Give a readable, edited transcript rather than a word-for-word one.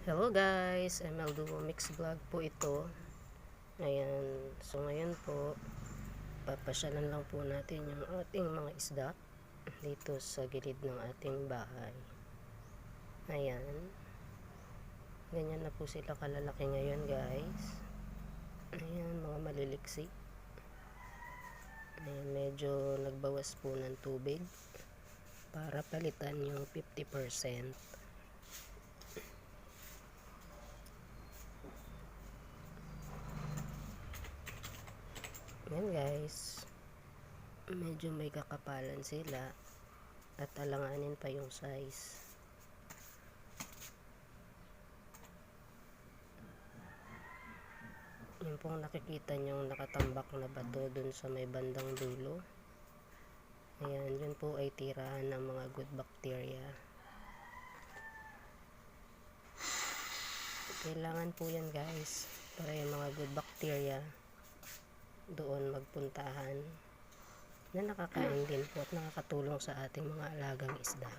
Hello guys, ML Duo Mix Vlog po ito. Ayan, so ngayon po papasyalan lang po natin yung ating mga isda dito sa gilid ng ating bahay. Ayan, ganyan na po sila kalalaki ngayon guys. Ayan, mga maliliksi. Ayan, medyo nagbawas po ng tubig para palitan yung 50%. Yan guys, medyo may kakapalan sila at alanganin pa yung size. Yung pong nakikita nyong nakatambak na bato dun sa may bandang dulo, ayan, yun po ay tirahan ng mga good bacteria. Kailangan po yan guys para yung mga good bacteria doon magpuntahan na nakakain din po at nakakatulong sa ating mga alagang isda.